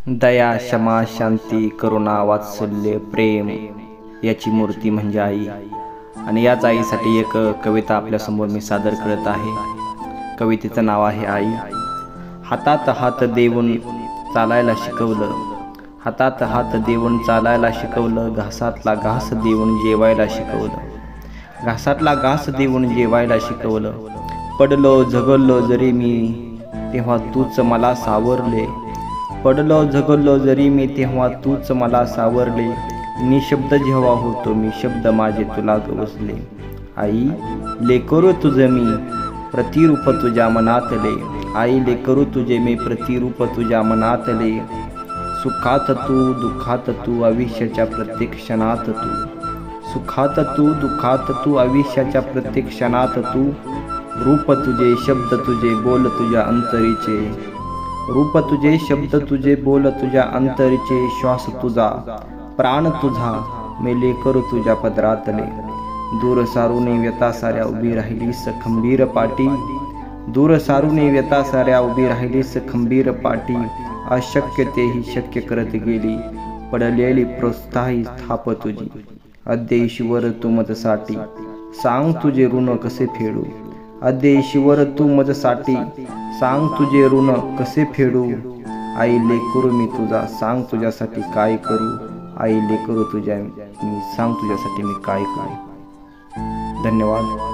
दया, क्षमा, शांती, करुणा, वात्सल्य, प्रेम याची मूर्ती म्हणजे आई. आणि याच आईसाठी एक कविता आपल्यासमोर मी सादर करत आहे. कवितेचं नाव आहे आई. हातात हात देऊन चालायला शिकवलं, हातात हात देऊन चालायला शिकवलं, घासातला घास देऊन जेवायला शिकवलं, घासातला घास देऊन जेवायला शिकवलं. पडलो झगडलो जरी मी तेव्हा तूच मला सावरले, पडलो झगडलो जरी मी तेव्हा तूच मला सावरले. निशब्द जेव्हा होतो मी शब्द माझे तुला गवसले. आई लेकरू तुझे मी प्रतिरूप तुझ्या मनातले, आई लेकरू तुझे मी प्रतिरूप तुझ्या मनातले. सुखात तू दुःखात तू आयुष्याच्या प्रत्येक क्षणात तू, सुखात तू दुःखात तू आयुष्याच्या प्रत्येक क्षणात तू. रूप तुझे शब्द तुझे बोल तुझ्या अंतरीचे, रूप तुझे शब्द तुझे बोल तुझ्या अंतरीचे. श्वास तुझा प्राण तुझा मी लेकरू तुझ्या पदरातले. दूर सारूने व्यथा साऱ्या उभी राहिलीस खंबीर पाटी, दूर सारूने व्यथा साऱ्या उभी राहिलीस खंबीर पाटी. अशक्य तेही शक्य करत गेली पडलेली प्रोत्साही थाप तुझी. अद्य ईश्वर तू मजसाठी सांग तुझे ऋण कसे फेडू, अद्य ईश्वर तू मजसाठी सांग तुझे ऋण कसे फेडू. आई लेकरू मी तुझा सांग तुझ्यासाठी काय करू, आई लेकरू तुझ्या मी सांग तुझ्यासाठी मी काय करू. धन्यवाद.